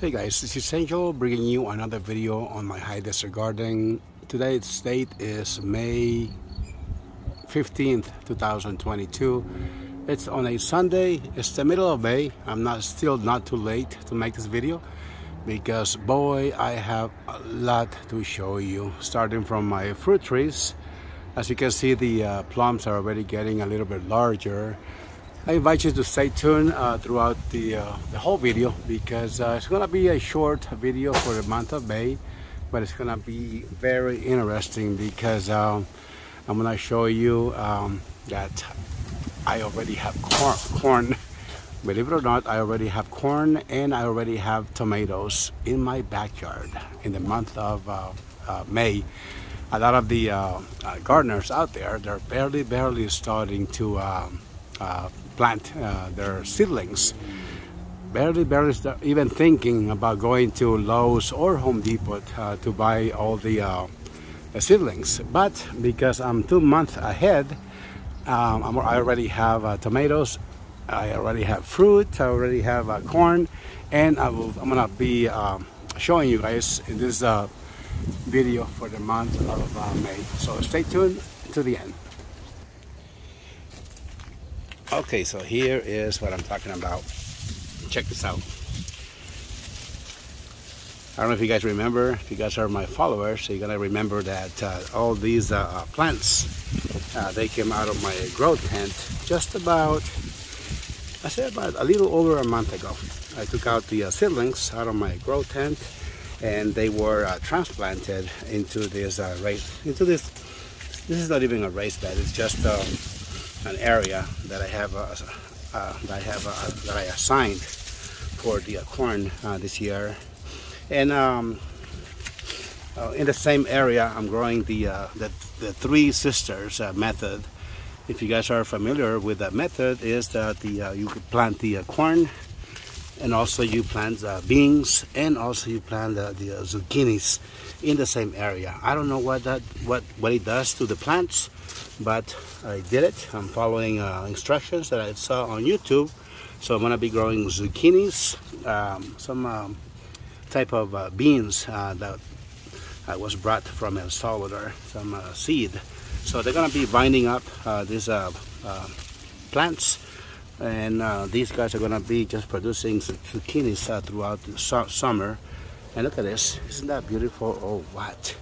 Hey guys, this is Angel bringing you another video on my high desert garden. Today's date is May 15th, 2022. It's on a Sunday. It's the middle of May. I'm still not too late to make this video because boy, I have a lot to show you. Starting from my fruit trees. As you can see, the plums are already getting a little bit larger. I invite you to stay tuned throughout the whole video because it's going to be a short video for the month of May, but it's going to be very interesting because I'm going to show you that I already have corn. Believe it or not, I already have corn and I already have tomatoes in my backyard in the month of May. A lot of the gardeners out there, they're barely starting to plant their seedlings. Barely even thinking about going to Lowe's or Home Depot to buy all the seedlings. But because I'm 2 months ahead, I already have tomatoes, I already have fruit, I already have corn, and I'm gonna be showing you guys in this video for the month of May. So stay tuned to the end. Okay, so here is what I'm talking about. Check this out. I don't know if you guys remember, if you guys are my followers, you're gonna remember that all these plants, they came out of my grow tent just about, I said about a little over a month ago. I took out the seedlings out of my grow tent and they were transplanted into this this is not even a raised bed, it's just an area that I have that I assigned for the corn this year, and in the same area I'm growing the Three Sisters method. If you guys are familiar with that method, is that you could plant the corn, and also you plant beans, and also you plant the zucchinis in the same area. I don't know what it does to the plants, but I did it. I'm following instructions that I saw on YouTube. So I'm gonna be growing zucchinis, some type of beans that was brought from El Salvador, some seed. So they're gonna be binding up these plants, and these guys are gonna be just producing zucchinis throughout the summer. And look at this, isn't that beautiful? Oh, what?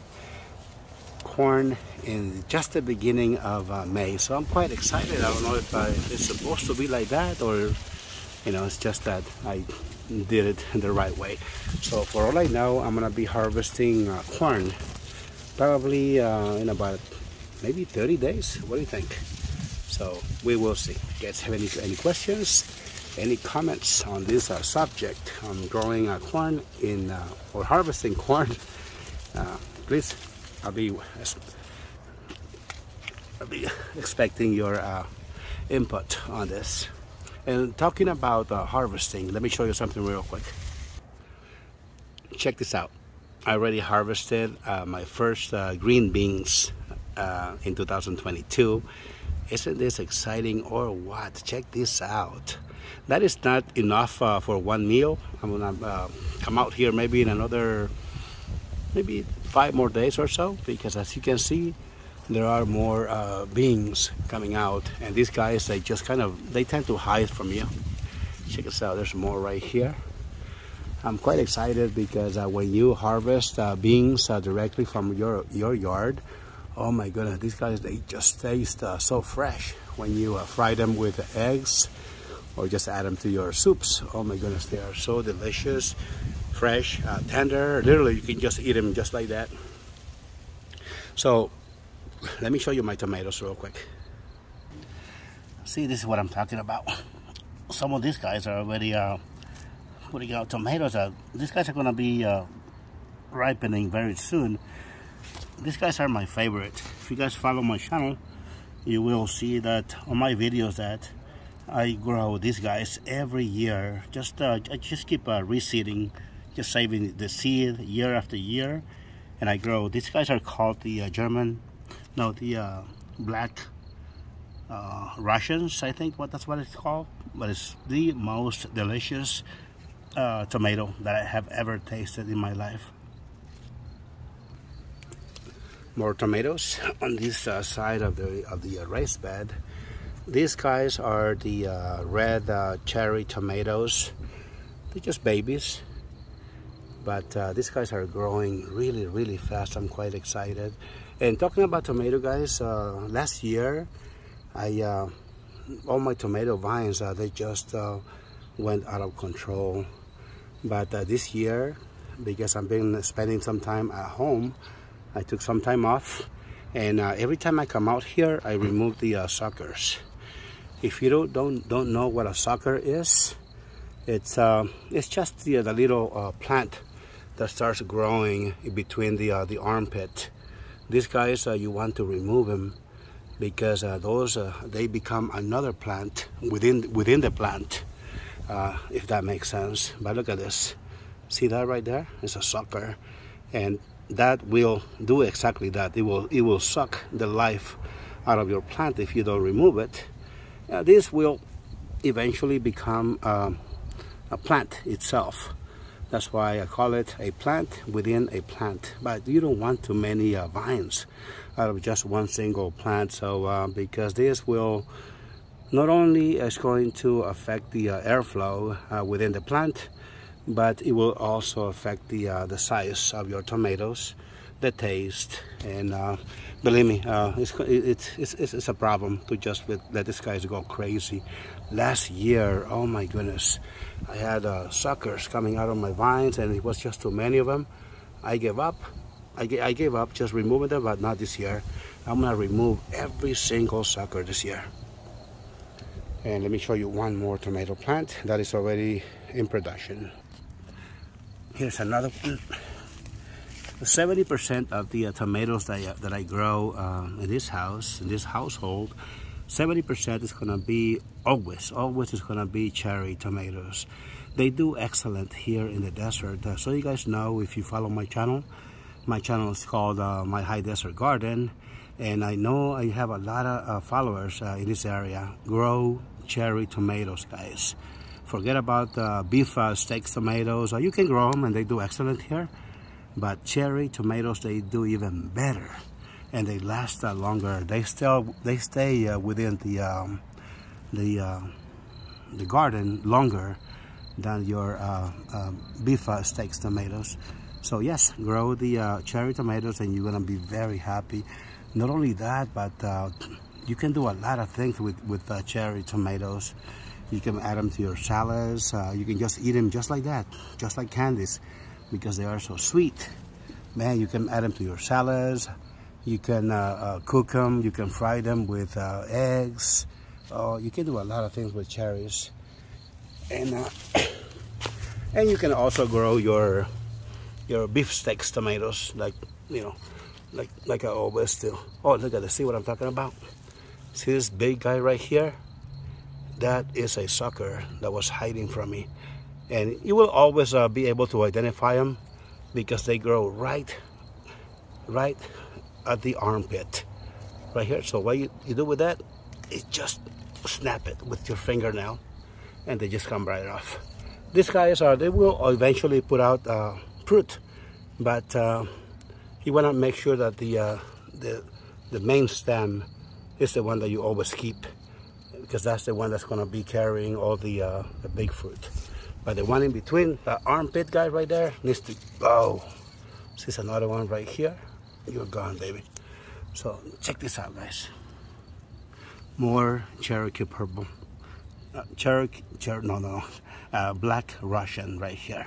Corn in just the beginning of May, so I'm quite excited. I don't know if it's supposed to be like that, or you know, it's just that I did it the right way. So for all I know, I'm gonna be harvesting corn probably in about maybe 30 days. What do you think? So we will see. If you guys have any questions, any comments on this subject on growing corn in or harvesting corn, please, I'll be expecting your input on this. And talking about harvesting, let me show you something real quick. Check this out. I already harvested my first green beans in 2022. Isn't this exciting or what? Check this out. That is not enough for one meal. I'm gonna come out here maybe in another maybe 5 more days or so, because as you can see, there are more beans coming out, and these guys, they just they tend to hide from you. Check this out, there's more right here. I'm quite excited because when you harvest beans directly from your yard, oh my goodness, these guys, they just taste so fresh when you fry them with eggs or just add them to your soups. Oh my goodness, they are so delicious, fresh, tender. Literally, you can just eat them just like that. So let me show you my tomatoes real quick. See, this is what I'm talking about. Some of these guys are already putting out tomatoes. These guys are going to be ripening very soon. These guys are my favorite. If you guys follow my channel, you will see that on my videos that I grow these guys every year. I just keep reseeding, just saving the seed year after year, and I grow. These guys are called the black Russians, I think that's what it's called. But it's the most delicious tomato that I have ever tasted in my life. More tomatoes on this side of the raised bed. These guys are the red cherry tomatoes. They're just babies, but these guys are growing really fast. I'm quite excited. And talking about tomato, guys, last year all my tomato vines they just went out of control. But this year, because I've been spending some time at home, I took some time off, and every time I come out here, I remove the suckers. If you don't know what a sucker is, it's just the little plant that starts growing between the armpit. These guys, you want to remove them because those they become another plant within the plant, if that makes sense. But look at this. See that right there? It's a sucker, and that will do exactly that. It will suck the life out of your plant if you don't remove it. This will eventually become a plant itself. That's why I call it a plant within a plant. But you don't want too many vines out of just one single plant. So because this will not only is going to affect the airflow within the plant, but it will also affect the size of your tomatoes, the taste, and believe me, it's a problem to just let these guys go crazy. Last year, oh my goodness, I had suckers coming out of my vines, and it was just too many of them. I gave up. I gave up just removing them, but not this year. I'm gonna remove every single sucker this year. And let me show you one more tomato plant that is already in production. Here's another one. 70% of the tomatoes that I grow in this house, in this household, 70% is gonna be always is gonna be cherry tomatoes. They do excellent here in the desert. So you guys know, if you follow my channel is called My High Desert Garden, and I know I have a lot of followers in this area. Grow cherry tomatoes, guys. Forget about beef steaks tomatoes. You can grow them and they do excellent here, but cherry tomatoes, they do even better, and they last longer. They stay within the garden longer than your beef steaks tomatoes. So yes, grow the cherry tomatoes and you're gonna be very happy. Not only that, but you can do a lot of things with cherry tomatoes. You can add them to your salads. You can just eat them just like that, just like candies, because they are so sweet. Man, you can add them to your salads. You can cook them. You can fry them with eggs. You can do a lot of things with cherries. And you can also grow your beef steaks tomatoes, like, you know, like I always do. Oh, look at this. See what I'm talking about? See this big guy right here? That is a sucker that was hiding from me. And you will always be able to identify them because they grow right at the armpit, right here. So what you do with that is just snap it with your fingernail, and they just come right off. These guys they will eventually put out fruit, but you want to make sure that the main stem is the one that you always keep, because that's the one that's going to be carrying all the big fruit. But the one in between, the armpit guy right there, needs to go. There's another one right here. You're gone, baby. So check this out, guys. More Cherokee purple. Black Russian right here.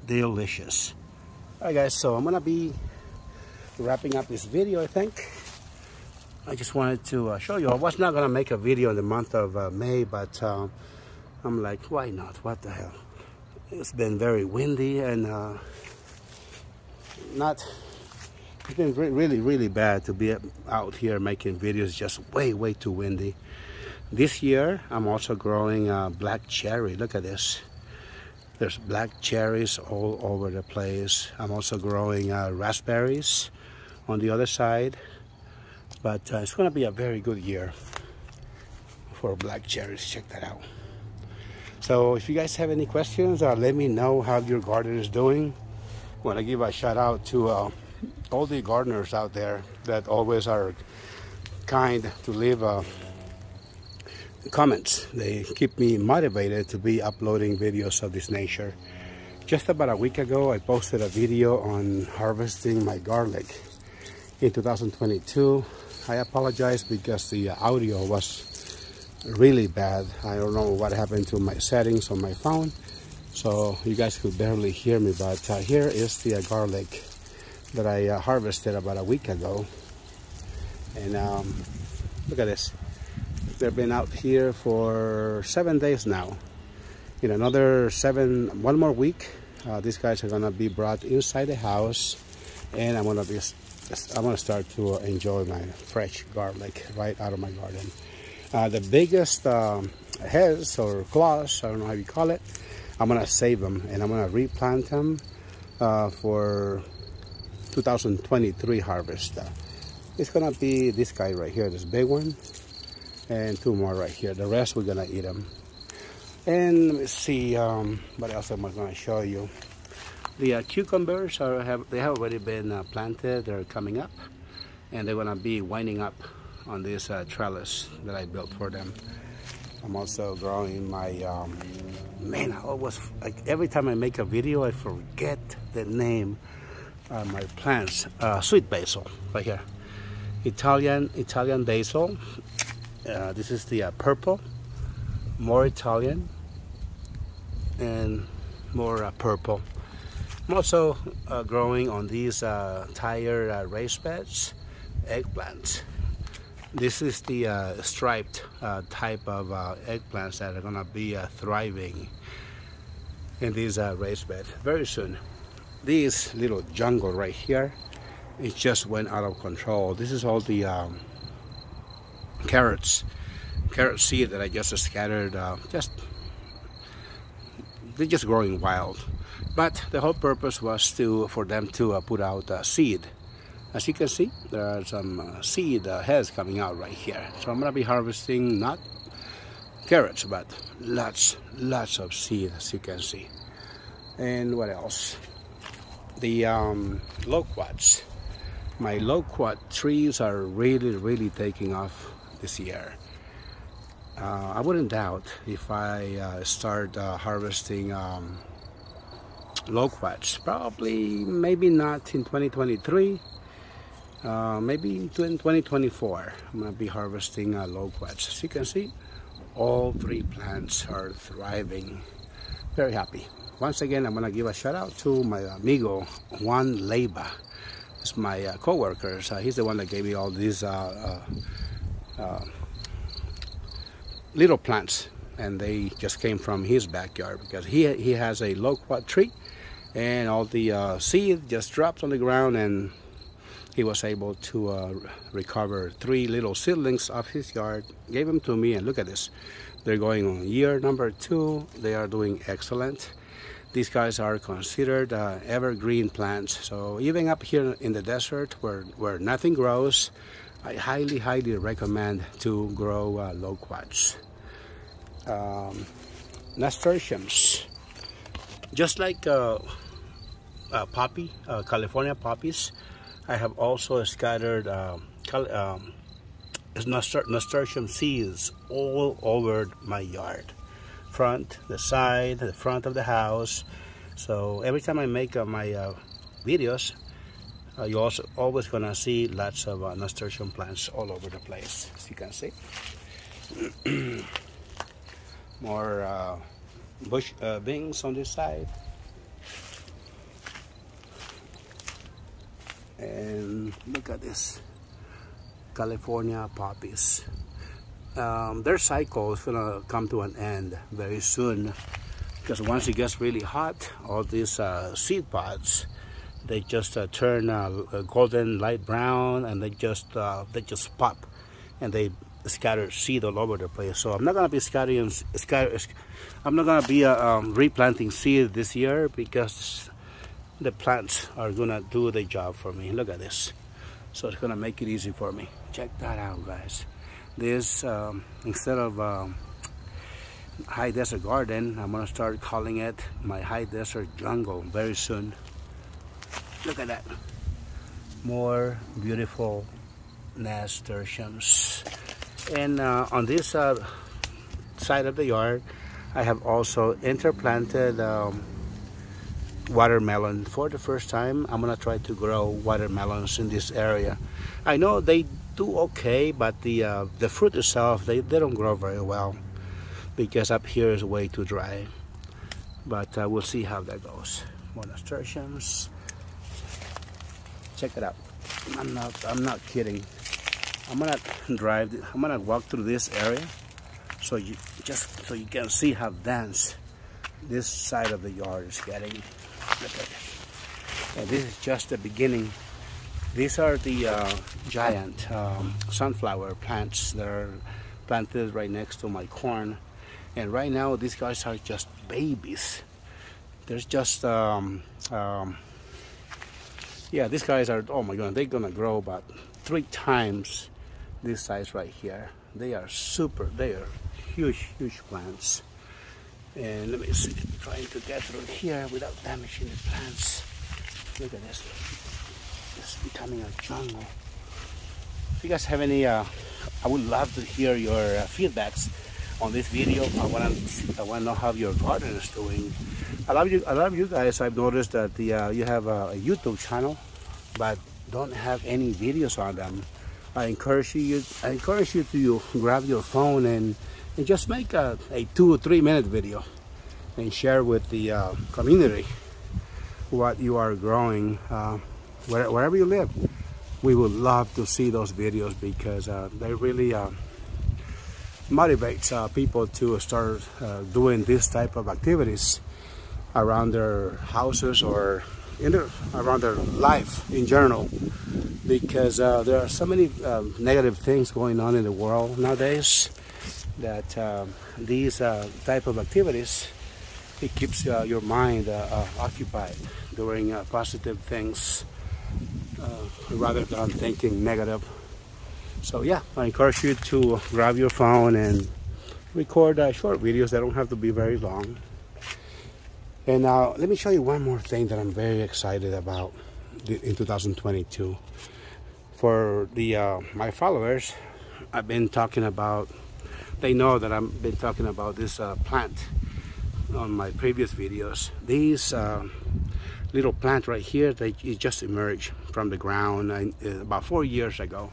Delicious. All right, guys, so I'm gonna be wrapping up this video, I think. I just wanted to show you. I was not gonna make a video in the month of May, but I'm like, why not? What the hell? It's been very windy, and it's been really bad to be out here making videos. Just way too windy. This year I'm also growing black cherry. Look at this. There's black cherries all over the place. I'm also growing raspberries on the other side, but it's going to be a very good year for black cherries. Check that out. So if you guys have any questions, let me know how your garden is doing. I want to give a shout out to all the gardeners out there that always are kind to leave comments. They keep me motivated to be uploading videos of this nature. Just about a week ago, I posted a video on harvesting my garlic in 2022. I apologize because the audio was really bad. I don't know what happened to my settings on my phone, so you guys could barely hear me. But here is the garlic that I harvested about a week ago. And look at this. They've been out here for 7 days now. In another one more week, these guys are gonna be brought inside the house, and I'm gonna start to enjoy my fresh garlic right out of my garden. The biggest heads or claws, I don't know how you call it, I'm gonna save them and I'm gonna replant them for 2023 harvest. It's gonna be this guy right here, this big one, and 2 more right here. The rest we're gonna eat them. And let me see what else am I gonna show you. The cucumbers they have already been planted. They're coming up, and they're gonna be winding up on this trellis that I built for them. I'm also growing my man, I always, like, every time I make a video I forget the name of my plants. Sweet basil right here, Italian basil. This is the purple, more Italian and more purple. I'm also growing on these tire raised beds, eggplants. This is the striped type of eggplants that are gonna be thriving in these raised beds very soon. This little jungle right here, it just went out of control. This is all the carrot seed that I just scattered. They're just growing wild. But the whole purpose was for them to put out seed. As you can see, there are some seed heads coming out right here. So I'm gonna be harvesting not carrots, but lots of seed, as you can see. And what else? The loquats. My loquat trees are really taking off this year. I wouldn't doubt if I start harvesting loquats. Probably, maybe not in 2023. Maybe in 2024. I'm gonna be harvesting loquats. As you can see, all 3 plants are thriving. Very happy. Once again, I'm gonna give a shout out to my amigo Juan Leiva. It's my co-worker. He's the one that gave me all these little plants, and they just came from his backyard because he has a loquat tree, and all the seed just dropped on the ground, and he was able to recover 3 little seedlings off his yard, gave them to me, and look at this. They're going on year number 2. They are doing excellent. These guys are considered evergreen plants. So even up here in the desert where nothing grows, I highly recommend to grow loquats. Nasturtiums. Just like poppy, California poppies, I have also scattered nasturtium seeds all over my yard. The side, the front of the house. So every time I make my videos, you're also always gonna see lots of nasturtium plants all over the place, as you can see. More bush beans on this side. And look at this, California poppies. Their cycle is gonna come to an end very soon, because once it gets really hot, all these seed pods, they just turn golden light brown, and they just pop, and they scatter seed all over the place. So I'm not gonna be I'm not gonna be replanting seed this year, because the plants are gonna do the job for me. Look at this. So it's gonna make it easy for me. Check that out, guys. This instead of high desert garden. I'm gonna start calling it my high desert jungle very soon. Look at that. More beautiful nasturtiums. And on this side of the yard, I have also interplanted watermelon. For the first time, I'm gonna try to grow watermelons in this area. I know they do okay, but the fruit itself, they don't grow very well because up here is way too dry. But we'll see how that goes. More nasturtiums. Check it out. I'm not kidding. I'm gonna walk through this area so you can see how dense this side of the yard is getting. Look at this. And this is just the beginning. These are the giant sunflower plants that are planted right next to my corn. And right now these guys are just babies. There's just yeah, these guys are, oh my god, they're gonna grow about 3 times this size right here. They are huge plants. And let me see, trying to get through here without damaging the plants. Look at this. It's becoming a jungle. If you guys have any, I would love to hear your feedbacks on this video. I want to know how your garden is doing. I love you guys. I've noticed that you have a YouTube channel, but don't have any videos on them. I encourage you to grab your phone and just make a 2 or 3 minute video and share with the community what you are growing wherever you live. We would love to see those videos because they really motivates people to start doing this type of activities around their houses or around their life in general, because there are so many negative things going on in the world nowadays that these type of activities, it keeps your mind occupied doing positive things rather than thinking negative. So yeah, I encourage you to grab your phone and record short videos. They don't have to be very long. And now let me show you one more thing that I'm very excited about in 2022. For the my followers, I've been talking about, they know that I've been talking about this plant on my previous videos. These little plant right here, it just emerged from the ground about 4 years ago.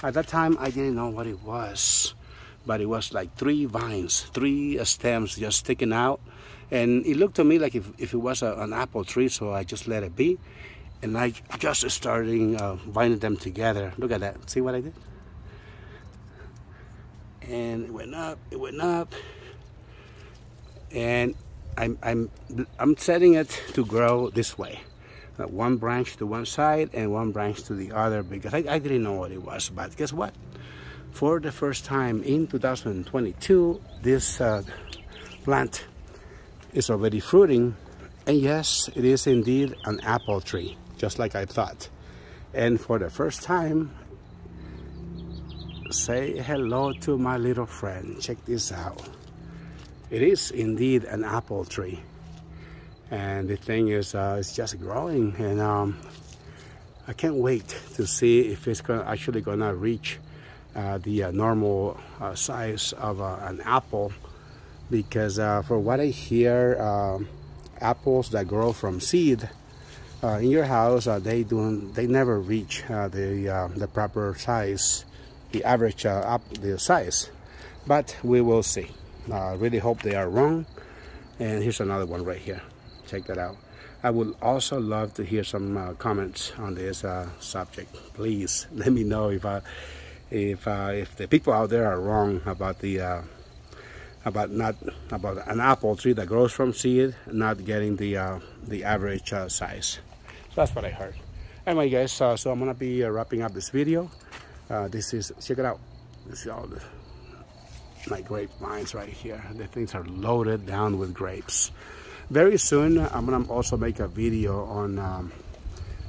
At that time, I didn't know what it was, but it was like 3 vines, 3 stems just sticking out. And it looked to me like if it was an apple tree, so I just let it be. And I just started binding them together. Look at that. See what I did? And it went up. And I'm setting it to grow this way. One branch to one side and one branch to the other, because I didn't know what it was. But guess what? For the first time in 2022, this plant is already fruiting, and yes, it is indeed an apple tree, just like I thought. And for the first time, say hello to my little friend. Check this out. It is indeed an apple tree, and the thing is, it's just growing, and I can't wait to see if it's actually gonna reach the normal size of an apple. Because for what I hear, apples that grow from seed in your house, they never reach the proper size, the average the size. But we will see. I really hope they are wrong. And here's another one right here. Check that out. I would also love to hear some comments on this subject. Please let me know if the people out there are wrong about about an apple tree that grows from seed not getting the average size. So that's what I heard. Anyway, guys, so I'm gonna be wrapping up this video. This is, check it out. This is all my grapevines right here. The things are loaded down with grapes. Very soon, I'm gonna also make a video on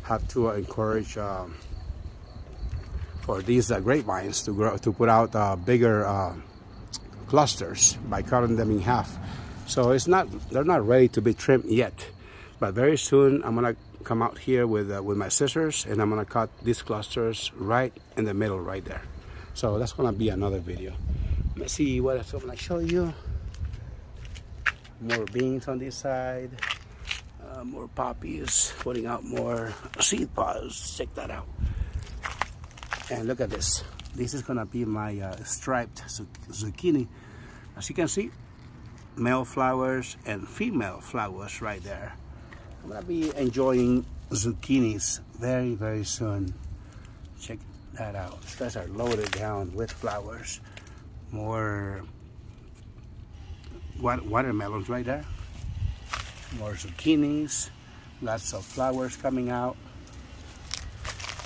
how to encourage for these grapevines to grow, to put out bigger clusters by cutting them in half. So they're not ready to be trimmed yet, but very soon I'm gonna come out here with my scissors, and I'm gonna cut these clusters right in the middle right there. So that's gonna be another video. Let's see what else I'm gonna show you. More beans on this side, more poppies, putting out more seed pods. Check that out. And look at this. This is gonna be my striped zucchini. As you can see, male flowers and female flowers right there. I'm gonna be enjoying zucchinis very, very soon. Check that out. These guys are loaded down with flowers. More watermelons right there. More zucchinis. Lots of flowers coming out.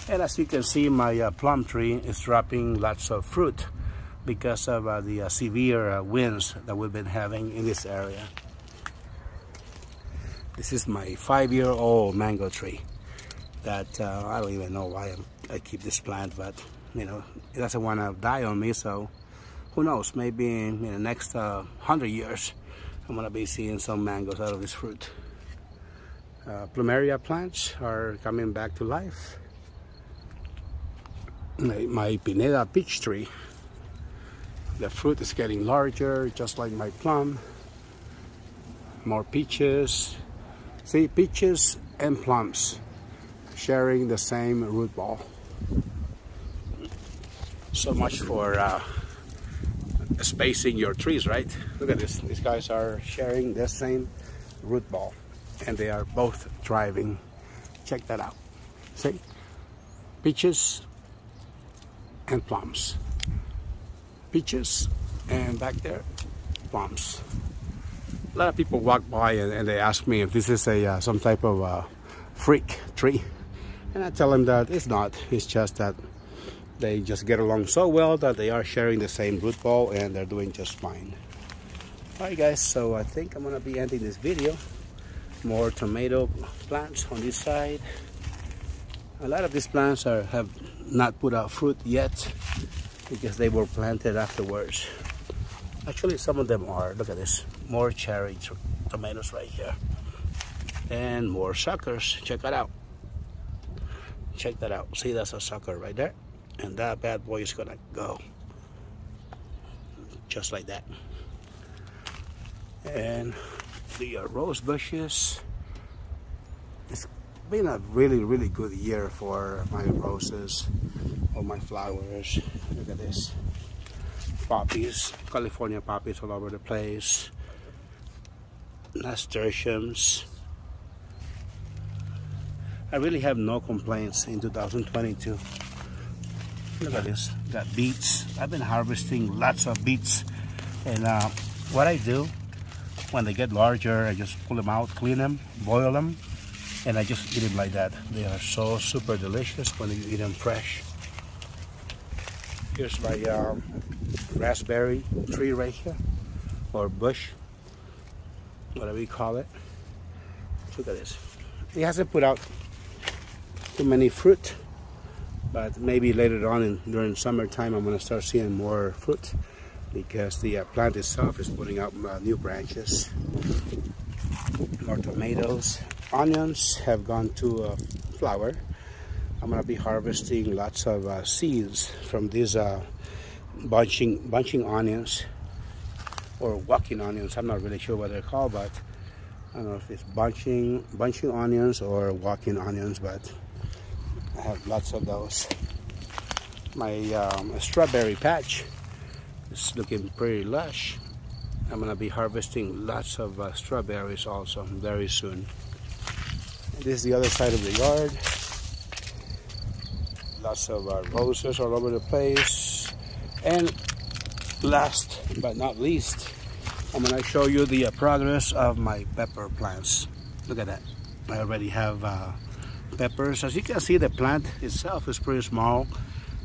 And as you can see, my plum tree is dropping lots of fruit because of the severe winds that we've been having in this area. This is my 5-year-old mango tree that I don't even know why I keep this plant, but you know, it doesn't want to die on me. So who knows, maybe in the next 100 years I'm gonna be seeing some mangoes out of this fruit. Plumeria plants are coming back to life. My Pineda peach tree, the fruit is getting larger, just like my plum. More peaches. See, peaches and plums sharing the same root ball. So much for spacing your trees, right? Look at this. These guys are sharing the same root ball, and they are both thriving. Check that out. See, peaches and plums. Peaches, and back there, plums. A lot of people walk by and they ask me if this is a some type of freak tree, and I tell them that it's not. It's just that they just get along so well that they are sharing the same root ball, and they're doing just fine. Alright guys, so I think I'm gonna be ending this video. More tomato plants on this side. A lot of these plants have not put out fruit yet because they were planted afterwards. Actually, some of them are. Look at this. More cherry tomatoes right here. And more suckers. Check that out. Check that out. See, that's a sucker right there. And that bad boy is gonna go. Just like that. And the rose bushes. It's been a really, really good year for my roses or my flowers. Look at this. Poppies, California poppies all over the place. Nasturtiums. I really have no complaints in 2022. Look at this. Got beets. I've been harvesting lots of beets. And what I do when they get larger, I just pull them out, clean them, boil them, and I just eat them like that. They are so super delicious when you eat them fresh. Here's my raspberry tree right here, or bush, whatever you call it. Look at this. It hasn't put out too many fruit, but maybe later on during summertime I'm going to start seeing more fruit because the plant itself is putting out new branches. More tomatoes. Onions have gone to flower. I'm going to be harvesting lots of seeds from these bunching onions, or walking onions. I'm not really sure what they're called, but I don't know if it's bunching onions or walking onions, but I have lots of those. My strawberry patch is looking pretty lush. I'm going to be harvesting lots of strawberries also very soon. And this is the other side of the yard. Lots of roses all over the place. And last but not least, I'm going to show you the progress of my pepper plants. Look at that. I already have peppers. As you can see, the plant itself is pretty small.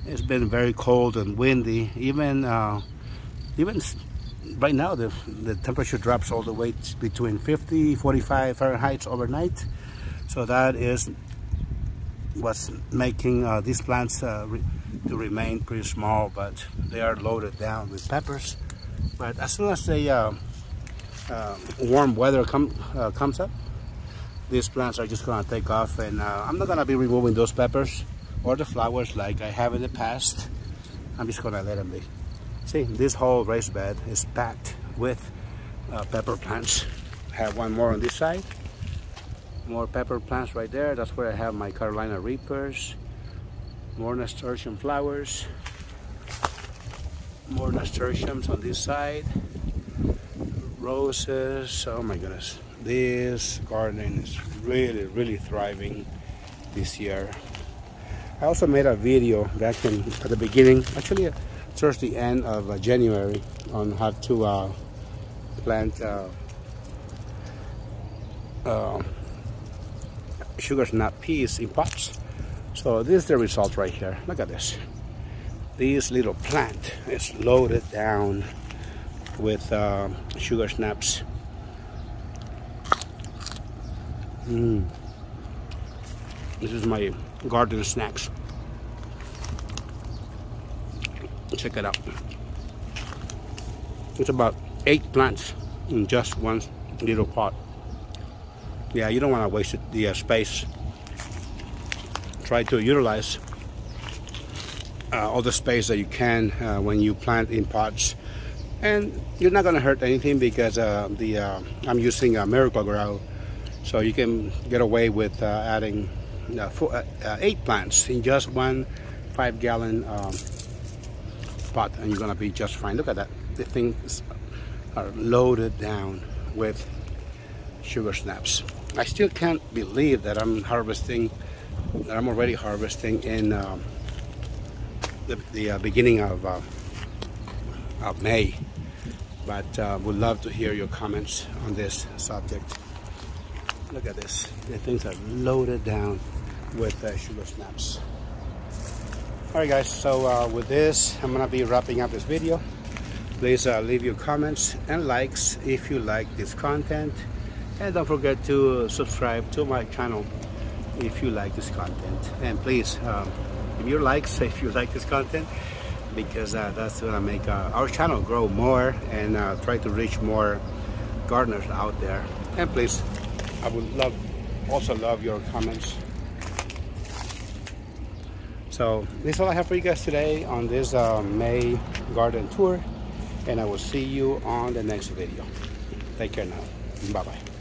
It's been very cold and windy. Even right now, the temperature drops all the way between 50, 45 Fahrenheit overnight. So that is what's making these plants to remain pretty small, but they are loaded down with peppers. But as soon as the warm weather comes up, these plants are just gonna take off, and I'm not gonna be removing those peppers or the flowers like I have in the past. I'm just gonna let them be. See, this whole raised bed is packed with pepper plants. I have one more on this side. More pepper plants right there. That's where I have my Carolina Reapers. More nasturtium flowers. More nasturtiums on this side. Roses. Oh my goodness. This garden is really thriving this year. I also made a video back at the beginning, actually towards the end of January, on how to plant sugar snap peas in pots. So this is the result right here. Look at this. This little plant is loaded down with sugar snaps. This is my garden snacks. Check it out. It's about 8 plants in just one little pot. Yeah, you don't want to waste the space. Try to utilize all the space that you can when you plant in pots, and you're not going to hurt anything because I'm using a Miracle Grow, so you can get away with adding 8 plants in just one 5-gallon pot, and you're going to be just fine. Look at that. The things are loaded down with sugar snaps. I still can't believe that I'm already harvesting in the beginning of May. But would love to hear your comments on this subject. Look at this. The things are loaded down with sugar snaps. Alright guys, so with this, I'm gonna be wrapping up this video. Please leave your comments and likes if you like this content. And don't forget to subscribe to my channel if you like this content. And please, give your likes if you like this content, because that's gonna make our channel grow more and try to reach more gardeners out there. And please, I would also love your comments. So this is all I have for you guys today on this May garden tour, and I will see you on the next video. Take care now. Bye bye.